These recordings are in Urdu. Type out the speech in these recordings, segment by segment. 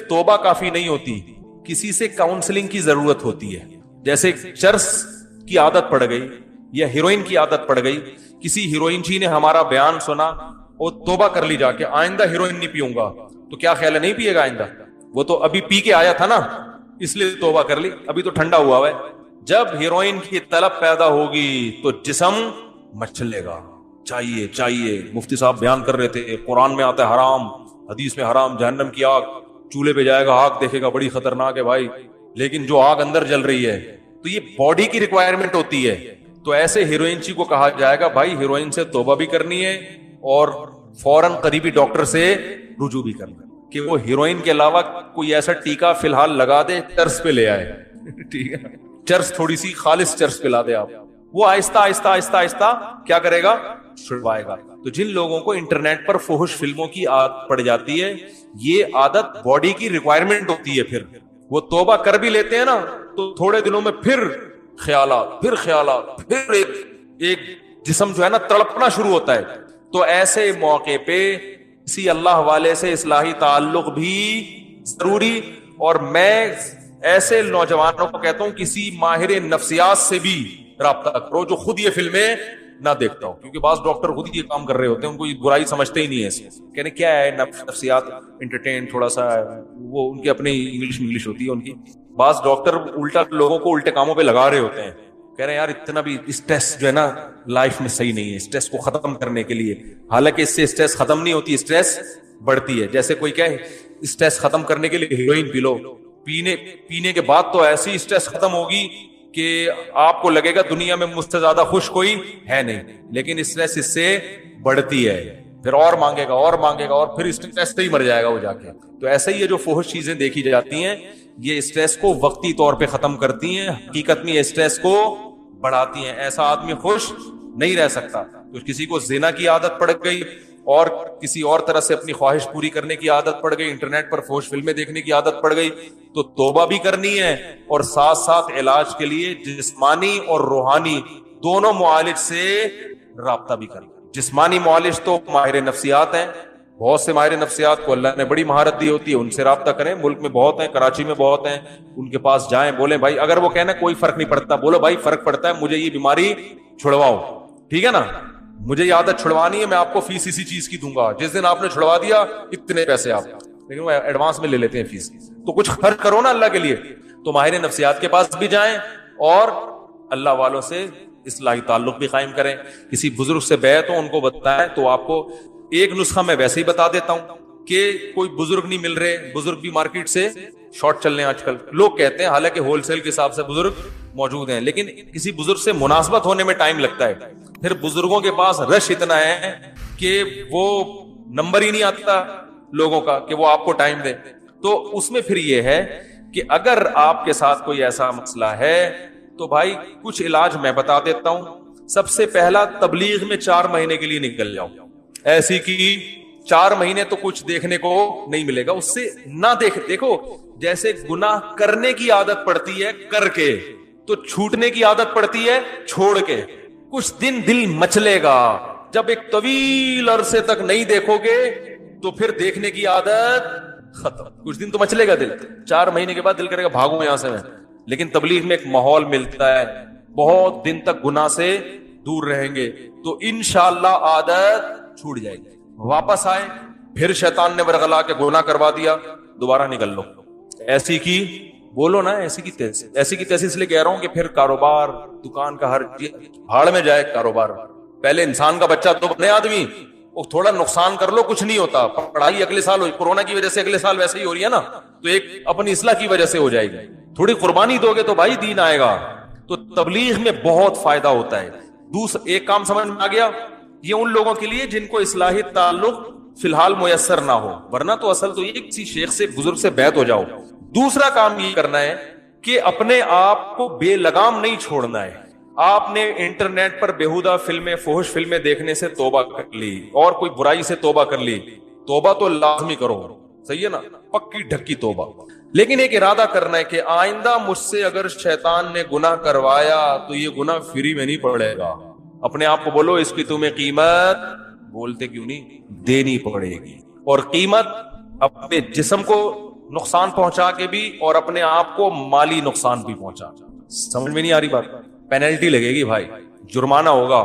توبہ کافی نہیں ہوتی, کسی سے کاؤنسلنگ کی ضرورت ہوتی ہے. جیسے چرس کی عادت پڑ گئی یا ہیروئن کی عادت پڑ گئی, کسی ہیروئن جی نے ہمارا بیان سنا اور توبہ کر لی جا کے, آئندہ ہیروئن نہیں پیوں گا, تو کیا خیال ہے نہیں پیے گا آئندہ؟ وہ تو ابھی پی کے آیا تھا نا, اس لیے توبہ کر لی, ابھی تو ٹھنڈا ہوا ہے. جب ہیروئن کی طلب پیدا ہوگی تو جسم مچلے گا. چاہیے چاہیے, مفتی صاحب بیان کر رہے تھے, قرآن میں آتا ہے حرام, حدیث میں حرام, جہنم کی آگ, چولہے پہ جائے گا, آگ دیکھے گا, بڑی خطرناک ہے بھائی. لیکن جو آگ اندر جل رہی ہے تو یہ باڈی کی ریکوائرمنٹ ہوتی ہے. تو ایسے ہیروئن جی کو کہا جائے گا بھائی ہیروئن سے توبہ بھی کرنی ہے اور فوراً قریبی ڈاکٹر سے رجوع بھی کرنا ہے کہ وہ ہیروئن کے علاوہ کوئی ایسا ٹیکا فی الحال لگا دے, چرس پہ لے آئے. ٹھیک ہے, چرس تھوڑی سی خالص چرس پہ لا دے آپ, وہ آہستہ آہستہ آہستہ آہستہ کیا کرے گا, چھڑوائے گا. تو جن لوگوں کو انٹرنیٹ پر فحش فلموں کی عادت پڑ جاتی ہے, یہ عادت باڈی کی ریکوائرمنٹ ہوتی ہے. پھر وہ توبہ کر بھی لیتے ہیں نا تو تھوڑے دنوں میں پھر خیالات, پھر ایک جسم جو ہے نا تڑپنا شروع ہوتا ہے. تو ایسے موقع پہ کسی اللہ والے سے اصلاحی تعلق بھی ضروری. اور میں ایسے نوجوانوں کو کہتا ہوں کسی ماہر نفسیات سے بھی رابطہ کرو جو خود یہ فلمیں نہ دیکھتا ہو, کیونکہ بعض ڈاکٹر خود ہی یہ کام کر رہے ہوتے ہیں, ان کو یہ برائی سمجھتے ہی نہیں ہے. کہنے کیا ہے نفسیات, انٹرٹین تھوڑا سا, وہ ان کی اپنی انگلش ہوتی ہے ان کی. بعض ڈاکٹر الٹا لوگوں کو الٹے کاموں پہ لگا رہے ہوتے ہیں, کہہ رہے ہیں یار اتنا بھی اسٹریس جو ہے نا لائف میں صحیح نہیں ہے, اسٹریس کو ختم کرنے کے لیے. حالانکہ اس سے اسٹریس ختم نہیں ہوتی, اسٹریس بڑھتی ہے. جیسے کوئی کہے اسٹریس ختم کرنے کے لیے ہیروئن پی لو, پینے کے بعد تو ایسی اسٹریس ختم ہوگی کہ آپ کو لگے گا دنیا میں مجھ سے زیادہ خوش کوئی ہے نہیں. لیکن اسٹریس اس سے بڑھتی ہے, پھر اور مانگے گا اور پھر اسٹریس سے ہی مر جائے گا وہ جا کے. تو ایسا ہی ہے, جو فحش چیزیں دیکھی جاتی ہیں یہ اسٹریس کو وقتی طور پہ ختم کرتی ہیں, حقیقت میں اسٹریس کو بڑھاتی ہیں. ایسا آدمی خوش نہیں رہ سکتا. تو کسی کو زنا کی عادت پڑ گئی اور کسی اور طرح سے اپنی خواہش پوری کرنے کی عادت پڑ گئی, انٹرنیٹ پر فحش فلمیں دیکھنے کی عادت پڑ گئی, تو توبہ بھی کرنی ہے اور ساتھ ساتھ علاج کے لیے جسمانی اور روحانی دونوں معالج سے رابطہ بھی کرنا. جسمانی معالج تو ماہر نفسیات ہیں, بہت سے ماہر نفسیات کو اللہ نے بڑی مہارت دی ہوتی ہے, ان سے رابطہ کریں. ملک میں بہت ہیں, کراچی میں بہت ہیں, ان کے پاس جائیں, بولیں بھائی اگر وہ کہنا کوئی فرق نہیں پڑتا, بولو بھائی فرق پڑتا ہے, مجھے یہ بیماری چھڑواؤ, ٹھیک ہے نا, مجھے یہ عادت چھڑوانی ہے, میں آپ کو فیس اسی چیز کی دوں گا, جس دن آپ نے چھڑوا دیا اتنے پیسے آپ, لیکن وہ ایڈوانس میں لے لیتے ہیں فیس, تو کچھ خرچ کرو نا اللہ کے لیے. تو ماہر نفسیات کے پاس بھی جائیں اور اللہ والوں سے اصلاحی تعلق بھی قائم کریں. کسی بزرگ سے بیعت ہو, ان کو بتائیں. تو آپ کو ایک نسخہ میں ویسے ہی بتا دیتا ہوں کہ کوئی بزرگ نہیں مل رہے, بزرگ بھی مارکیٹ سے شارٹ چل رہے ہیں آج کل, لوگ کہتے ہیں, حالانکہ ہول سیل کے حساب سے بزرگ موجود ہیں, لیکن کسی بزرگ سے مناسبت ہونے میں ٹائم لگتا ہے. پھر بزرگوں کے پاس رش اتنا ہے کہ وہ نمبر ہی نہیں آتا لوگوں کا کہ وہ آپ کو ٹائم دے. تو اس میں پھر یہ ہے کہ اگر آپ کے ساتھ کوئی ایسا مسئلہ ہے تو بھائی کچھ علاج میں بتا دیتا ہوں. سب سے پہلا, تبلیغ میں 4 مہینے کے لیے نکل جاؤ. ایسی کی 4 مہینے تو کچھ دیکھنے کو نہیں ملے گا, اس سے نہ دیکھو. جیسے گناہ کرنے کی عادت پڑتی ہے کر کے, تو چھوٹنے کی عادت پڑتی ہے چھوڑ کے. کچھ دن دل مچلے گا, جب ایک طویل عرصے تک نہیں دیکھو گے تو پھر دیکھنے کی عادت ختم. کچھ دن تو مچلے گا دل, 4 مہینے کے بعد دل کرے گا بھاگوں یہاں سے میں. لیکن تبلیغ میں ایک ماحول ملتا ہے, بہت دن تک گناہ سے دور رہیں گے تو انشاءاللہ عادت چھوٹ جائے گی. واپس آئے, پھر شیطان نے ورغلا کے گناہ کروا دیا, دوبارہ نکل لو. ایسی کی بولو نا, ایسی کی تیسی اس لیے کہہ رہا ہوں کہ پھر کاروبار, دکان کا ہر بھاڑ میں جائے کاروبار. پہلے انسان کا بچہ تو بنے آدمی, وہ تھوڑا نقصان کر لو کچھ نہیں ہوتا. پڑھائی اگلے سال ہوئی, کورونا کی وجہ سے اگلے سال ویسے ہی ہو رہی ہے نا, تو ایک اپنی اصلاح کی وجہ سے ہو جائے گی. تھوڑی قربانی دو گے تو بھائی دین آئے گا. تو تبلیغ میں بہت فائدہ ہوتا ہے. ایک کام سمجھ میں آ گیا, یہ ان لوگوں کے لیے جن کو اصلاحی تعلق فی الحال میسر نہ ہو, ورنہ تو اصل تو یہ کسی شیخ سے بزرگ سے بیعت ہو جاؤ. دوسرا کام یہ کرنا ہے کہ اپنے آپ کو بے لگام نہیں چھوڑنا ہے. آپ نے انٹرنیٹ پر بیہودہ فلمیں, فحش فلمیں دیکھنے سے توبہ کر لی اور کوئی برائی سے توبہ کر لی, توبہ تو لازمی کرو, صحیح ہے نا, پکی ڈھکی توبہ. لیکن ایک ارادہ کرنا ہے کہ آئندہ مجھ سے اگر شیطان نے گناہ کروایا تو یہ گناہ فری میں نہیں پڑے گا. اپنے آپ کو بولو اس کی تمہیں قیمت, بولتے کیوں نہیں, دینی پڑے گی. اور قیمت اپنے جسم کو نقصان پہنچا کے بھی اور اپنے آپ کو مالی نقصان بھی پہنچا. سمجھ میں نہیں آ رہی بات؟ پینلٹی لگے گی بھائی, جرمانہ ہوگا.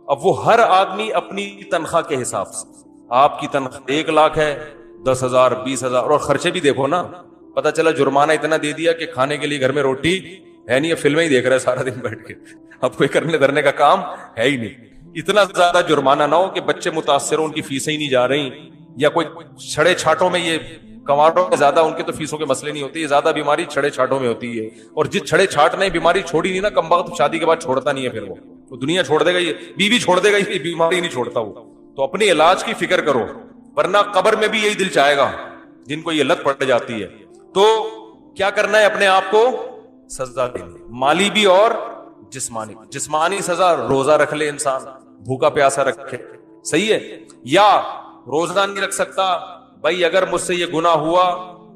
اب وہ ہر آدمی اپنی تنخواہ کے حساب سے, آپ کی تنخواہ 1 لاکھ ہے, 10,000 20,000, اور خرچے بھی دیکھو نا, پتا چلا جرمانہ اتنا دے دیا کہ کھانے کے لیے گھر میں روٹی ہے نہیں, فلمیں ہی دیکھ رہے سارا دن بیٹھ کے, اب کوئی کرنے دھرنے کا کام ہے ہی نہیں. اتنا زیادہ جرمانہ نہ ہو کہ بچے متاثر ہوں, ان کی فیسیں ہی نہیں جا رہی, یا کوئی چھڑے چھاٹوں میں, یہ کنواروں میں زیادہ ان کے تو فیسوں کے مسئلے نہیں ہوتے, یہ زیادہ بیماری چھڑے چھاٹوں میں ہوتی ہے. اور جس چھڑے چھاٹ نے بیماری چھوڑی نہیں نا, کم وقت شادی کے بعد چھوڑتا نہیں ہے, پھر وہ دنیا چھوڑ دے گا, یہ بیوی چھوڑ دے گا, یہ بیماری نہیں چھوڑتا وہ. تو اپنے علاج کی فکر کرو, ورنہ قبر میں بھی یہی دل چاہے گا جن کو یہ لت پڑ جاتی ہے. تو کیا کرنا ہے, اپنے آپ کو سزا دینی, مالی بھی اور جسمانی. جسمانی سزا روزہ رکھ لے انسان, بھوکا پیاسا رکھے, صحیح ہے. یا روزہ نہیں رکھ سکتا, بھائی اگر مجھ سے یہ گناہ ہوا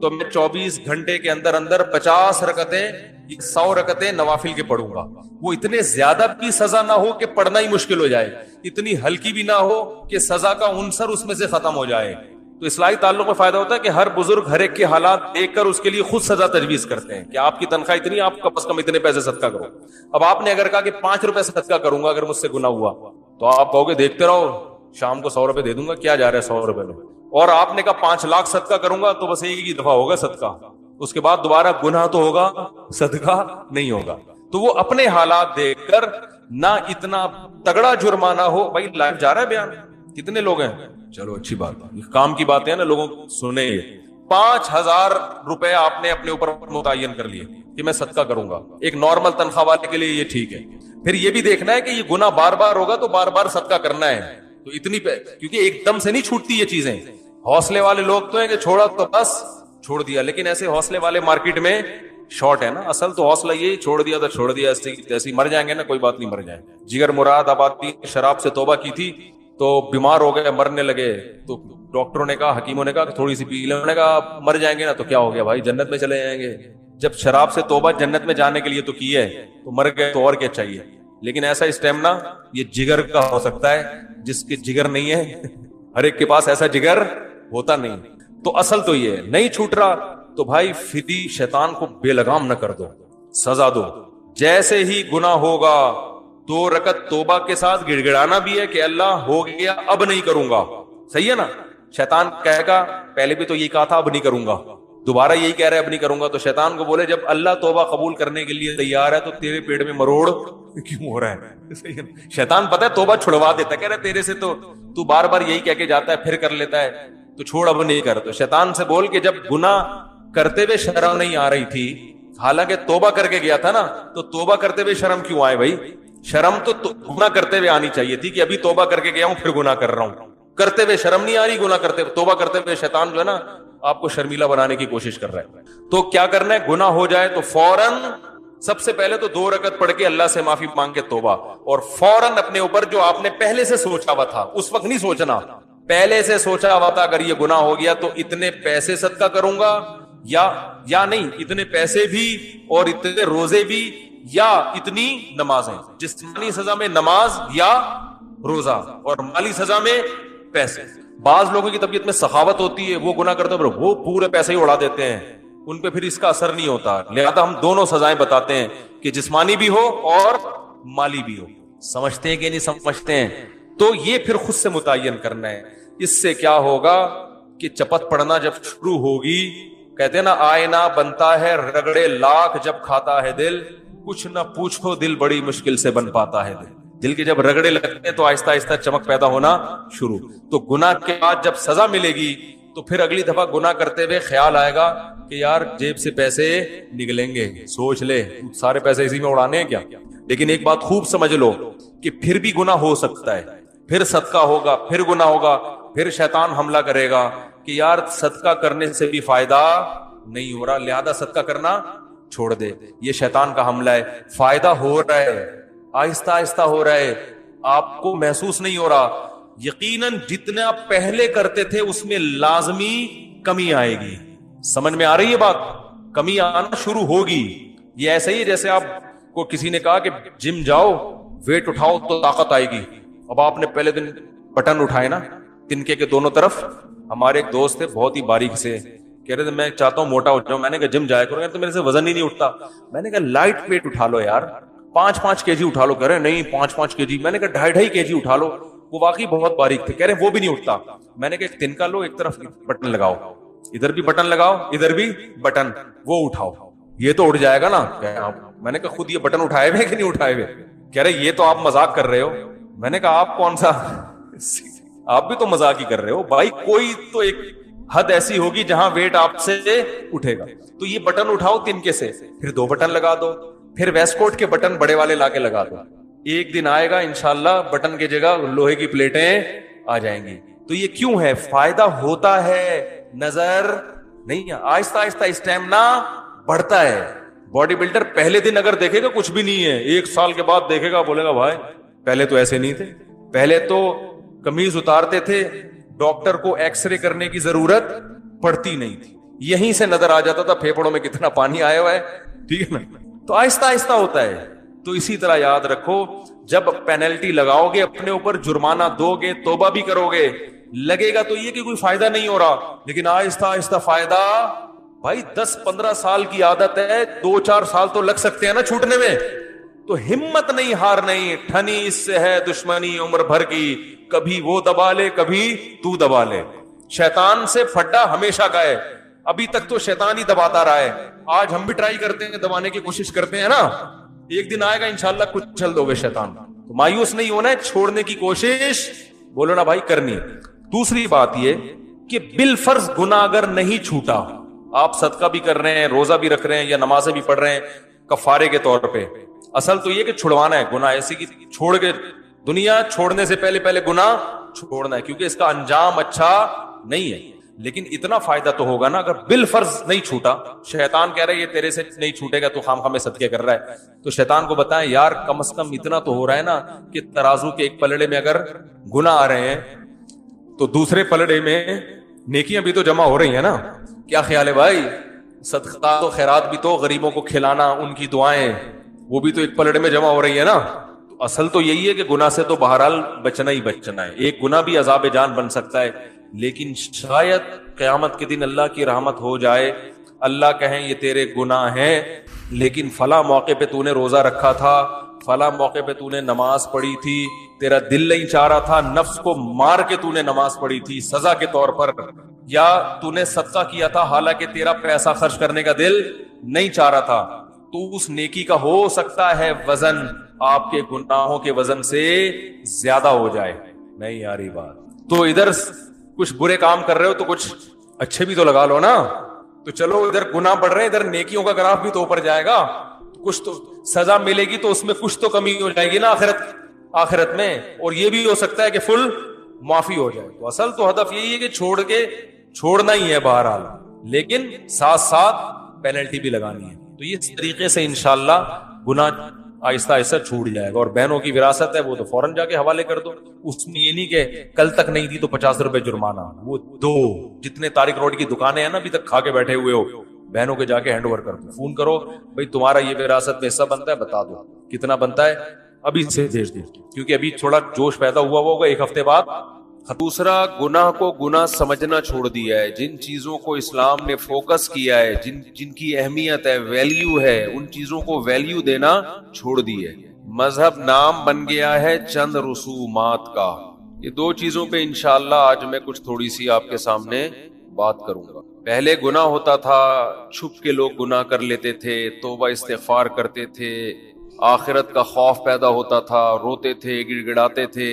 تو میں 24 گھنٹے کے اندر اندر 50 رکعتیں 100 رکعتیں نوافل کے پڑھوں گا. وہ اتنے زیادہ بھی سزا نہ ہو کہ پڑھنا ہی مشکل ہو جائے, اتنی ہلکی بھی نہ ہو کہ سزا کا عنصر اس میں سے ختم ہو جائے. تو اصلاحی تعلق میں فائدہ ہوتا ہے کہ ہر بزرگ ہر ایک کے حالات دیکھ کر اس کے لیے خود سزا تجویز کرتے ہیں کہ آپ کی تنخواہ اتنی, آپ کم از کم اتنے پیسے صدقہ کرو. اب آپ نے اگر کہا کہ 5 روپے صدقہ کروں گا اگر مجھ سے گناہ ہوا, تو آپ کہو گے دیکھتے رہو, شام کو 100 روپے دے دوں گا, کیا جا رہا ہے 100 روپے میں. اور آپ نے کہا 5 لاکھ صدقہ کروں گا, تو بس ایک ہی دفعہ ہوگا صدقہ, اس کے بعد دوبارہ گناہ تو ہوگا, صدقہ نہیں ہوگا. تو وہ اپنے حالات دیکھ کر, نہ اتنا تگڑا جرمانہ ہو. بھائی لائف جا رہا ہے بیان, کتنے لوگ ہیں, چلو اچھی بات ہے, کام کی باتیں ہیں نا, لوگوں سنیں. 5,000 روپے آپ نے اپنے اوپر متعین کر لیے کہ میں صدقہ کروں گا. ایک نارمل تنخواہ والے کے لیے یہ ٹھیک ہے. پھر یہ بھی دیکھنا ہے کہ یہ گناہ بار بار ہوگا تو بار بار صدقہ کرنا ہے. تو اتنی کیونکہ ایک دم سے نہیں چھوٹتی یہ چیزیں. حوصلے والے لوگ تو ہیں کہ چھوڑا تو بس چھوڑ دیا, لیکن ایسے حوصلے والے مارکیٹ میں شارٹ ہے نا. اصل تو حوصلہ یہ چھوڑ دیا تو چھوڑ دیا, ایسی مر جائیں گے نا, کوئی بات نہیں, مر جائیں. جگر مراد آبادی شراب سے توبہ کی تھی تو بیمار ہو گئے, مرنے لگے, تو ڈاکٹروں نے کہا, حکیموں نے کہا کہ تھوڑی سی پی لیں. انہوں نے کہا مر جائیں گے نا, تو کیا ہو گیا بھائی, جنت میں چلے جائیں گے. جب شراب سے توبہ جنت میں جانے کے لیے تو کی ہے, تو مر گئے تو اور کیا چاہیے. لیکن ایسا اسٹیمنا یہ جگر کا ہو سکتا ہے, جس کے جگر نہیں ہے, ہر ایک کے پاس ایسا جگر ہوتا نہیں. تو اصل تو یہ نہیں چھوٹ رہا, تو بھائی فری شیطان کو بے لگام نہ کر دو, سزا دو. جیسے ہی گناہ ہوگا 2 رکعت توبہ کے ساتھ گڑ گڑانا بھی ہے کہ اللہ ہو گیا اب نہیں کروں گا, صحیح ہے نا. شیطان کہے گا پہلے بھی تو یہی کہا تھا اب نہیں کروں گا, دوبارہ یہی کہہ رہا ہے اب نہیں کروں گا. تو شیطان کو بولے جب اللہ توبہ قبول کرنے کے لیے تیار ہے تو تیرے پیٹ میں مروڑ کیوں ہو رہا ہے. شیطان پتہ ہے توبہ چھڑوا دیتا ہے, کہہ رہا تیرے سے تو بار بار یہی کہہ کے جاتا ہے پھر کر لیتا ہے, تو چھوڑ اب نہیں کر. تو شیطان سے بول کہ جب گناہ کرتے ہوئے شرم نہیں آ رہی تھی, حالانکہ توبہ کر کے گیا تھا نا, تو توبہ کرتے ہوئے شرم کیوں آئے بھائی. شرم تو گناہ کرتے ہوئے آنی چاہیے تھی کہ ابھی توبہ کر کے گیا ہوں پھر گناہ کر رہا ہوں. کرتے ہوئے شرم نہیں آ رہی, گناہ کرتے توبہ کرتے ہوئے شیطان جو ہے نا آپ کو شرمیلا بنانے کی کوشش کر رہا ہے. تو کیا کرنا ہے, گناہ ہو جائے تو فوراً سب سے پہلے تو 2 رکعت پڑھ کے اللہ سے معافی مانگ کے توبہ, اور فوراً اپنے اوپر جو آپ نے پہلے سے سوچا ہوا تھا, اس وقت نہیں سوچنا, پہلے سے سوچا ہوا تھا اگر یہ گناہ ہو گیا تو اتنے پیسے صدقہ کروں گا, یا نہیں اتنے پیسے بھی اور اتنے روزے بھی, یا اتنی نمازیں. جسمانی سزا میں نماز یا روزہ, اور مالی سزا میں پیسے. بعض لوگوں کی طبیعت میں سخاوت ہوتی ہے, وہ گناہ کرتے ہیں وہ پورے پیسے ہی اڑا دیتے ہیں, ان پہ پھر اس کا اثر نہیں ہوتا. لہذا ہم دونوں سزائیں بتاتے ہیں کہ جسمانی بھی ہو اور مالی بھی ہو. سمجھتے ہیں کہ نہیں سمجھتے ہیں؟ تو یہ پھر خود سے متعین کرنا ہے. اس سے کیا ہوگا کہ چپت پڑنا جب شروع ہوگی, کہتے ہیں نا آئینہ بنتا ہے رگڑے لاکھ جب کھاتا ہے دل, کچھ نہ پوچھو دل بڑی مشکل سے بن پاتا ہے دل. دل کے جب رگڑے لگتے ہیں تو آہستہ آہستہ چمک پیدا ہونا شروع. تو گناہ کے بعد جب سزا ملے گی تو پھر اگلی دفعہ گناہ کرتے ہوئے خیال آئے گا کہ یار جیب سے پیسے نکلیں گے, سوچ لے سارے پیسے اسی میں اڑانے ہیں کیا. لیکن ایک بات خوب سمجھ لو کہ پھر بھی گناہ ہو سکتا ہے, پھر صدقہ ہوگا, پھر گناہ ہوگا, پھر شیطان حملہ کرے گا کہ یار صدقہ کرنے سے بھی فائدہ نہیں ہو رہا, لہذا صدقہ کرنا چھوڑ دے. یہ شیطان کا حملہ ہے. فائدہ ہو رہا ہے, آہستہ آہستہ ہو رہا ہے, آپ کو محسوس نہیں ہو رہا. یقیناً جتنا پہلے کرتے تھے اس میں لازمی کمی آئے گی. سمجھ میں آ رہی ہے بات؟ کمی آنا شروع ہوگی. یہ ایسا ہی جیسے آپ کو کسی نے کہا کہ جم جاؤ, ویٹ اٹھاؤ تو طاقت آئے گی. اب آپ نے پہلے دن بٹن اٹھائے نا تنکے کے دونوں طرف. ہمارے ایک دوست تھے بہت ہی باریک سے, کہہ رہے تھے میں چاہتا ہوں موٹا ہو جاؤں. میں نے کہا جم جایا کرو. یار تو میرے سے وزن ہی نہیں اٹھتا. میں نے کہا لائٹ ویٹ اٹھا لو یار, 5 kg اٹھا لو. کہہ رہے نہیں 5 kg. میں نے کہا 2.5 kg اٹھا لو. وہ واقعی بہت باریک تھے. کہہ رہے وہ بھی نہیں اٹھتا. میں نے کہا ایک تنکا لو, ایک طرف بٹن لگاؤ, ادھر بھی بٹن لگاؤ, ادھر بھی بٹن, وہ اٹھاؤ, یہ تو اٹھ جائے گا نا. میں نے کہا خود یہ بٹن اٹھائے ہوئے کہ نہیں اٹھائے ہوئے؟ کہہ رہے یہ تو آپ مذاق کر رہے ہو. میں نے کہا آپ کون سا, آپ بھی تو مذاق ہی کر رہے ہو بھائی. کوئی تو ایک حد ایسی ہوگی جہاں ویٹ آپ سے اٹھے گا. تو یہ بٹن اٹھاؤ تنکے سے, پھر 2 بٹن لگا دو, پھر ویسٹ کوٹ کے بٹن بڑے والے لا کے لگا دو. ایک دن آئے گا انشاءاللہ بٹن کی جگہ لوہے کی پلیٹیں آ جائیں گی. تو یہ کیوں ہے؟ فائدہ ہوتا ہے, نظر نہیں. آہستہ آہستہ اسٹیمنا بڑھتا ہے. باڈی بلڈر پہلے دن اگر دیکھے گا کچھ بھی نہیں ہے, 1 سال کے بعد دیکھے گا بولے گا بھائی پہلے تو ایسے نہیں تھے. پہلے تو قمیض اتارتے تھے, ڈاکٹر کو ایکس رے کرنے کی ضرورت پڑتی نہیں تھی, یہیں سے نظر آ جاتا تھا پھیپڑوں میں کتنا پانی آیا ہوا ہے. ٹھیک ہے نا. تو آہستہ آہستہ ہوتا ہے. تو اسی طرح یاد رکھو, جب پینلٹی لگاؤ گے اپنے اوپر, جرمانہ دو گے, توبہ بھی کرو گے, لگے گا تو یہ کہ کوئی فائدہ نہیں ہو رہا, لیکن آہستہ آہستہ فائدہ. بھائی 10-15 سال کی عادت ہے, 2-4 سال تو لگ سکتے ہیں نا چھوٹنے میں. تو ہمت نہیں ہار نہیں, ٹھنی اس سے ہے دشمنی عمر بھر کی, کبھی وہ دبا لے کبھی تو دبا لے. شیطان سے پھڈا ہمیشہ کا ہے, ابھی تک تو شیطان ہی دباتا رہا ہے. آج ہم بھی ٹرائی کرتے ہیں, دبانے کی کوشش کرتے ہیں نا, ایک دن آئے گا انشاءاللہ کچھ چل دو گے شیطان. تو مایوس نہیں ہونا ہے, چھوڑنے کی کوشش بولو نا بھائی کرنی. دوسری بات یہ کہ بالفرض گناہ اگر نہیں چھوٹا, آپ صدقہ بھی کر رہے ہیں, روزہ بھی رکھ رہے ہیں, یا نمازیں بھی پڑھ رہے ہیں کفارے کے طور پہ, اصل تو یہ کہ چھڑوانا ہے گناہ. ایسی کہ چھوڑ کے دنیا چھوڑنے سے پہلے گناہ چھوڑنا ہے, کیونکہ اس کا انجام اچھا نہیں ہے. لیکن اتنا فائدہ تو ہوگا نا اگر بالفرض نہیں چھوٹا. شیطان کہہ رہا ہے یہ تیرے سے نہیں چھوٹے گا, تو خام میں صدقے کر رہا ہے. تو شیطان کو بتائیں یار کم از کم اتنا تو ہو رہا ہے نا کہ ترازو کے ایک پلڑے میں اگر گناہ آ رہے ہیں تو دوسرے پلڑے میں نیکیاں بھی تو جمع ہو رہی ہیں نا. کیا خیال ہے بھائی؟ صدقہ تو خیرات بھی تو, غریبوں کو کھلانا, ان کی دعائیں, وہ بھی تو ایک پلڑے میں جمع ہو رہی ہے نا. تو اصل تو یہی ہے کہ گناہ سے تو بہرحال بچنا ہی بچنا ہے. ایک گناہ بھی عذاب جان بن سکتا ہے, لیکن شاید قیامت کے دن اللہ کی رحمت ہو جائے, اللہ کہیں یہ تیرے گناہ ہیں, لیکن فلاں موقع پہ تو نے روزہ رکھا تھا, فلاں موقع پہ تو نے نماز پڑھی تھی, تیرا دل نہیں چاہ رہا تھا, نفس کو مار کے تو نے نماز پڑھی تھی سزا کے طور پر, یا تو نے صدقہ کیا تھا حالانکہ تیرا پیسہ خرچ کرنے کا دل نہیں چاہ رہا تھا, تو اس نیکی کا ہو سکتا ہے وزن آپ کے گناہوں کے وزن سے زیادہ ہو جائے. نہیں آ رہی بات؟ تو ادھر کچھ برے کام کر رہے ہو تو کچھ اچھے بھی تو لگا لو نا. تو چلو ادھر گناہ بڑھ رہے ہیں, ادھر نیکیوں کا گراف بھی تو اوپر جائے گا, کچھ تو سزا ملے گی, تو اس میں کچھ تو کمی ہو جائے گی نا آخرت میں, اور یہ بھی ہو سکتا ہے کہ فل معافی ہو جائے. تو اصل تو ہدف یہی ہے کہ چھوڑنا ہی ہے بہرحال, لیکن ساتھ ساتھ پینلٹی بھی لگانی ہے. تو اس طریقے سے انشاءاللہ گناہ آہستہ آہستہ چھوٹ جائے گا. اور بہنوں کی وراثت ہے وہ تو فوراً جا کے حوالے کر دو, اس میں یہ نہیں کہ کل تک نہیں دی تو 50 روپے جرمانہ. وہ دو جتنے طارق روڈ کی دکانیں ہیں نا ابھی تک کھا کے بیٹھے ہوئے ہو, بہنوں کے جا کے ہینڈ اوور کر دو. فون کرو بھائی تمہارا یہ وراثت میں حصہ بنتا ہے, بتا دو کتنا بنتا ہے, ابھی سے بھیج دو, کیونکہ ابھی تھوڑا جوش پیدا ہوا ہوگا, ایک ہفتے بعد. دوسرا, گناہ کو گناہ سمجھنا چھوڑ دیا ہے. جن چیزوں کو اسلام نے فوکس کیا ہے, جن کی اہمیت ہے, ویلیو ہے, ان چیزوں کو ویلیو دینا چھوڑ دی ہے. مذہب نام بن گیا ہے چند رسومات کا. یہ 2 چیزوں پہ انشاءاللہ آج میں کچھ تھوڑی سی آپ کے سامنے بات کروں گا. پہلے گناہ ہوتا تھا, چھپ کے لوگ گناہ کر لیتے تھے, توبہ استغفار کرتے تھے, آخرت کا خوف پیدا ہوتا تھا, روتے تھے, گڑ گڑاتے تھے.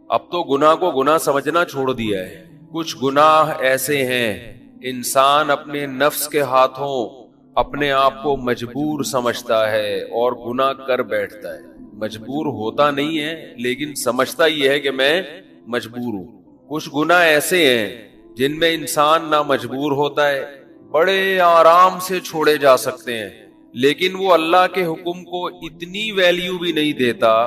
اب تو گناہ کو گناہ سمجھنا چھوڑ دیا ہے. کچھ گناہ ایسے ہیں انسان اپنے نفس کے ہاتھوں اپنے آپ کو مجبور سمجھتا ہے اور گناہ کر بیٹھتا ہے. مجبور ہوتا نہیں ہے لیکن سمجھتا یہ ہے کہ میں مجبور ہوں. کچھ گناہ ایسے ہیں جن میں انسان نہ مجبور ہوتا ہے, بڑے آرام سے چھوڑے جا سکتے ہیں, لیکن وہ اللہ کے حکم کو اتنی ویلیو بھی نہیں دیتا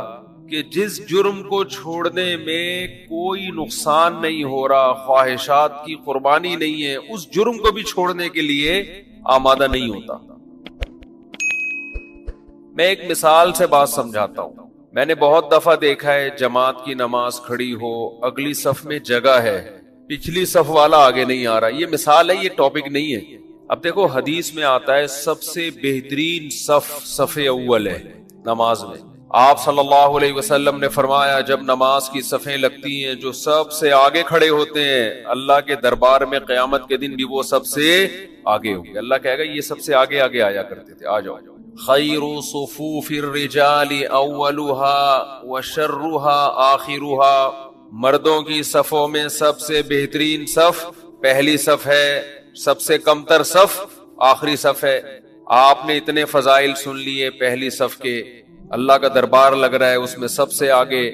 کہ جس جرم کو چھوڑنے میں کوئی نقصان نہیں ہو رہا, خواہشات کی قربانی نہیں ہے, اس جرم کو بھی چھوڑنے کے لیے آمادہ نہیں ہوتا. میں ایک مثال سے بات سمجھاتا ہوں. میں نے بہت دفعہ دیکھا ہے جماعت کی نماز کھڑی ہو, اگلی صف میں جگہ ہے, پچھلی صف والا آگے نہیں آ رہا. یہ مثال ہے, یہ ٹاپک نہیں ہے. اب دیکھو حدیث میں آتا ہے سب سے بہترین صف اول ہے نماز میں. آپ صلی اللہ علیہ وسلم نے فرمایا جب نماز کی صفیں لگتی ہیں, جو سب سے آگے کھڑے ہوتے ہیں اللہ کے دربار میں قیامت کے دن بھی وہ سب سے آگے ہوں گے. اللہ کہے گا یہ سب سے آگے آگے آیا کرتے تھے, آ جاؤ. خیر صفوف الرجال اولها وشرها آخرها, مردوں کی صفوں میں سب سے بہترین صف پہلی صف ہے, سب سے کمتر صف آخری صف ہے. آپ نے اتنے فضائل سن لیے پہلی صف کے, اللہ کا دربار لگ رہا ہے اس میں سب سے آگے.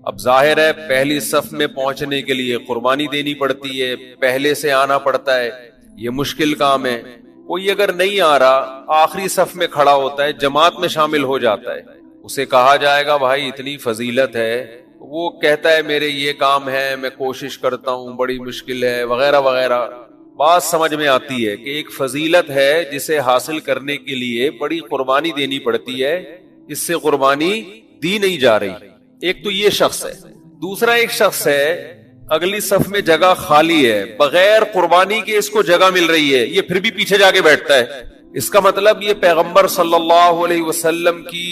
اب ظاہر ہے پہلی صف میں پہنچنے کے لیے قربانی دینی پڑتی ہے, پہلے سے آنا پڑتا ہے, یہ مشکل کام ہے. کوئی اگر نہیں آ رہا آخری صف میں کھڑا ہوتا ہے, جماعت میں شامل ہو جاتا ہے, اسے کہا جائے گا بھائی اتنی فضیلت ہے, وہ کہتا ہے میرے یہ کام ہے, میں کوشش کرتا ہوں, بڑی مشکل ہے وغیرہ وغیرہ. بات سمجھ میں آتی ہے کہ ایک فضیلت ہے جسے حاصل کرنے کے لیے بڑی قربانی دینی پڑتی ہے, اس سے قربانی دی نہیں جا رہی. ایک تو یہ شخص ہے. دوسرا ایک شخص ہے اگلی صف میں جگہ خالی ہے, بغیر قربانی کے اس کو جگہ مل رہی ہے, یہ پھر بھی پیچھے جا کے بیٹھتا ہے. اس کا مطلب یہ پیغمبر صلی اللہ علیہ وسلم کی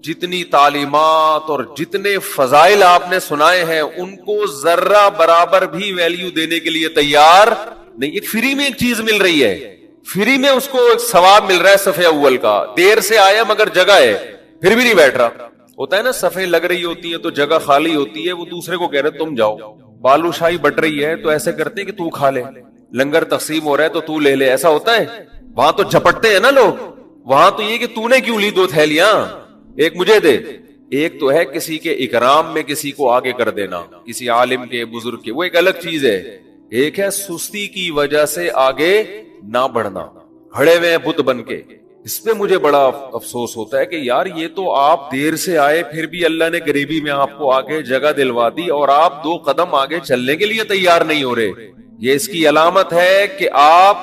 جتنی تعلیمات اور جتنے فضائل آپ نے سنائے ہیں ان کو ذرہ برابر بھی ویلیو دینے کے لیے تیار نہیں. ایک فری میں ایک چیز مل رہی ہے, فری میں اس کو ایک ثواب مل رہا ہے صف اول کا, دیر سے آیا مگر جگہ ہے پھر بھی نہیں بیٹھ رہا. ہوتا ہے نا صفیں لگ رہی ہوتی ہیں تو جگہ خالی ہوتی ہے, وہ دوسرے کو کہہ رہے تم جاؤ. بالو شاہی بٹ رہی ہے تو ایسے کرتے ہیں کہ تو کھا لے, لنگر تقسیم ہو رہا ہے تو تو لے لے, ایسا ہوتا ہے. وہاں تو جھپٹتے ہیں نا لوگ, وہاں تو یہ کہ تو نے کیوں لی 2 تھیلیاں, ایک مجھے دے. ایک تو ہے کسی کے اکرام میں کسی کو آگے کر دینا, کسی عالم کے بزرگ کے, وہ ایک الگ چیز ہے. ایک ہے سستی کی وجہ سے آگے نہ بڑھنا, کھڑے ہوئے بت بن کے. اس پہ مجھے بڑا افسوس ہوتا ہے کہ یار یہ تو آپ دیر سے آئے پھر بھی اللہ نے غریبی میں آپ کو آگے جگہ دلوا دی اور آپ 2 قدم آگے چلنے کے لیے تیار نہیں ہو رہے. یہ اس کی علامت ہے کہ آپ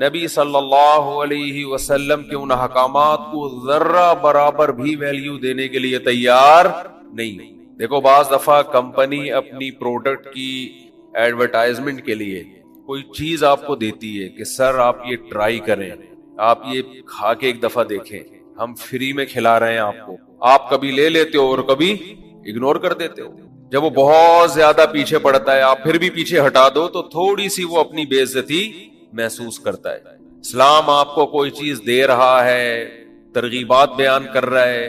نبی صلی اللہ علیہ وسلم کے ان احکامات کو ذرہ برابر بھی ویلیو دینے کے لیے تیار نہیں. دیکھو بعض دفعہ کمپنی اپنی پروڈکٹ کی ایڈورٹائزمنٹ کے لیے کوئی چیز آپ کو دیتی ہے کہ سر آپ یہ ٹرائی کریں, آپ یہ کھا کے ایک دفعہ دیکھیں, ہم فری میں کھلا رہے ہیں آپ کو. آپ کبھی لے لیتے ہو اور کبھی اگنور کر دیتے ہو. جب وہ بہت زیادہ پیچھے پڑتا ہے آپ پھر بھی پیچھے ہٹا دو تو تھوڑی سی وہ اپنی بے عزتی محسوس کرتا ہے. اسلام آپ کو کوئی چیز دے رہا ہے, ترغیبات بیان کر رہا ہے,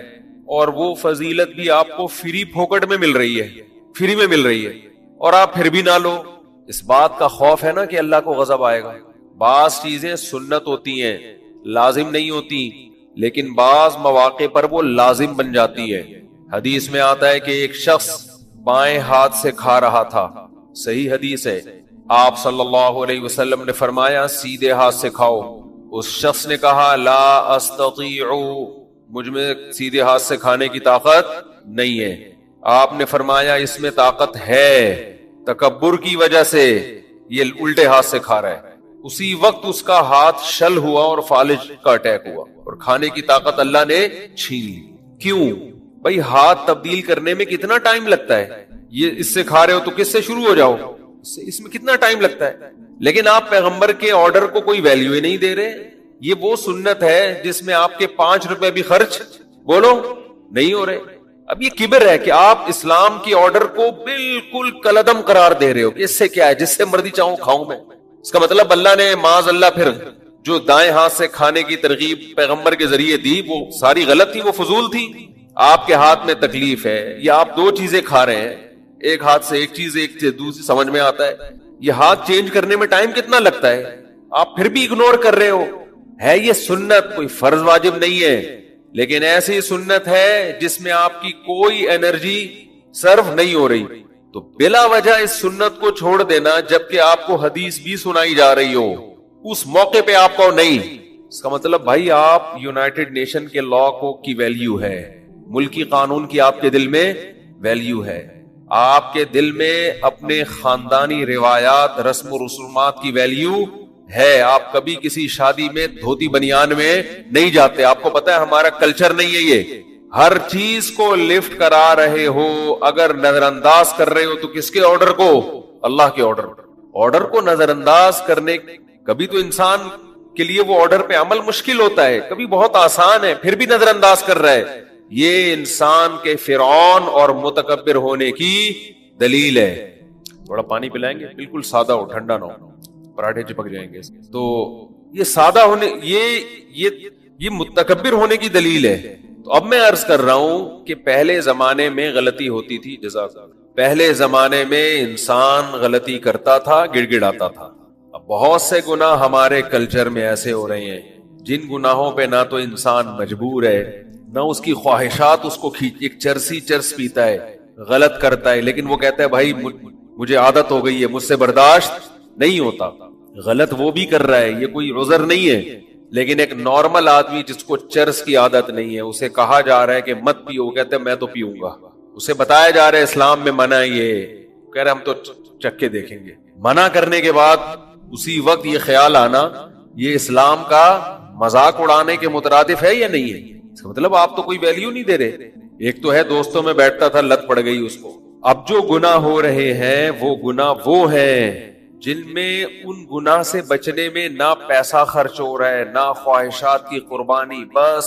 اور وہ فضیلت بھی آپ کو فری پھوکٹ میں مل رہی ہے, فری میں مل رہی ہے, اور آپ پھر بھی نہ لو. اس بات کا خوف ہے نا کہ اللہ کو غضب آئے گا. بعض چیزیں سنت ہوتی ہیں, لازم نہیں ہوتی, لیکن بعض مواقع پر وہ لازم بن جاتی ہے. حدیث میں آتا ہے کہ ایک شخص بائیں ہاتھ سے کھا رہا تھا, صحیح حدیث ہے. آپ صلی اللہ علیہ وسلم نے فرمایا سیدھے ہاتھ سے کھاؤ. اس شخص نے کہا لا استطیع, مجھ میں سیدھے ہاتھ سے کھانے کی طاقت نہیں ہے. آپ نے فرمایا اس میں طاقت ہے, تکبر کی وجہ سے یہ الٹے ہاتھ سے کھا رہا ہے. اسی وقت اس کا ہاتھ شل ہوا اور فالج کا اٹیک ہوا اور کھانے کی طاقت اللہ نے چھین لی. کیوں بھائی, ہاتھ تبدیل کرنے میں کتنا ٹائم لگتا ہے, یہ اس سے کھا رہے ہو تو کس سے شروع ہو جاؤ, اس میں کتنا ٹائم لگتا ہے. لیکن آپ پیغمبر کے آرڈر کو کوئی ویلیو ہی نہیں دے رہے. یہ وہ سنت ہے جس میں آپ کے 5 روپے بھی خرچ بولو نہیں ہو رہے. اب یہ کبر ہے کہ آپ اسلام کی آرڈر کو بالکل کلعدم قرار دے رہے ہو. اس سے کیا ہے, جس سے مرضی چاہوں کھاؤں میں. اس کا مطلب اللہ نے معاذ اللہ پھر جو دائیں ہاتھ سے کھانے کی ترغیب پیغمبر کے ذریعے دی وہ ساری غلط تھی, وہ فضول تھی. آپ کے ہاتھ میں تکلیف ہے یا آپ 2 چیزیں کھا رہے ہیں, ایک ہاتھ سے ایک چیز ایک سے دوسری, سمجھ میں آتا ہے. یہ ہاتھ چینج کرنے میں ٹائم کتنا لگتا ہے, آپ پھر بھی اگنور کر رہے ہو. ہے یہ سنت, کوئی فرض واجب نہیں ہے, لیکن ایسی سنت ہے جس میں آپ کی کوئی انرجی صرف نہیں ہو رہی. تو بلا وجہ اس سنت کو چھوڑ دینا جبکہ آپ کو حدیث بھی سنائی جا رہی ہو, اس موقع پہ آپ کو نہیں. اس کا مطلب بھائی آپ یونائٹڈ نیشن کے لا کو کی ویلیو ہے, ملکی قانون کی آپ کے دل میں ویلیو ہے, آپ کے دل میں اپنے خاندانی روایات رسم و رسومات کی ویلیو ہے. آپ کبھی کسی شادی میں دھوتی بنیان میں نہیں جاتے. آپ کو پتا ہے ہمارا کلچر نہیں ہے یہ. ہر چیز کو لفٹ کرا رہے ہو, اگر نظر انداز کر رہے ہو تو کس کے آرڈر کو, اللہ کے آرڈر. آرڈر کو نظر انداز کرنے، کبھی تو انسان کے لیے وہ آرڈر پہ عمل مشکل ہوتا ہے، کبھی بہت آسان ہے، پھر بھی نظر انداز کر رہا ہے. یہ انسان کے فرعون اور متکبر ہونے کی دلیل ہے. تھوڑا پانی پلائیں گے؟ بالکل سادہ ہو، ٹھنڈا نہ ہو، پراٹھے چپک جائیں گے. تو یہ سادہ ہونے، یہ متکبر ہونے کی دلیل ہے. تو اب میں عرض کر رہا ہوں کہ پہلے زمانے میں غلطی ہوتی تھی، جزاک اللہ، پہلے زمانے میں انسان غلطی کرتا تھا، گڑ گڑاتا تھا. اب بہت سے گناہ ہمارے کلچر میں ایسے ہو رہے ہیں جن گناہوں پہ نہ تو انسان مجبور ہے، نہ اس کی خواہشات اس کو کھینچ. ایک چرسی چرس پیتا ہے، غلط کرتا ہے، لیکن وہ کہتا ہے بھائی مجھے عادت ہو گئی ہے، مجھ سے برداشت نہیں ہوتا. غلط وہ بھی کر رہا ہے، یہ کوئی عذر نہیں ہے. لیکن ایک نارمل آدمی جس کو چرس کی عادت نہیں ہے، اسے کہا جا رہا ہے کہ مت پیو، کہتے ہیں میں تو پیوں گا. اسے بتایا جا رہا ہے اسلام میں منع ہے، یہ کہہ رہے ہم تو چکے دیکھیں گے. منع کرنے کے بعد اسی وقت یہ خیال آنا، یہ اسلام کا مذاق اڑانے کے مترادف ہے یا نہیں ہے؟ اس کا مطلب آپ تو کوئی ویلیو نہیں دے رہے. ایک تو ہے دوستوں میں بیٹھتا تھا، لت پڑ گئی اس کو. اب جو گناہ ہو رہے ہیں وہ گناہ وہ ہیں جن میں ان گناہ سے بچنے میں نہ پیسہ خرچ ہو رہا ہے، نہ خواہشات کی قربانی، بس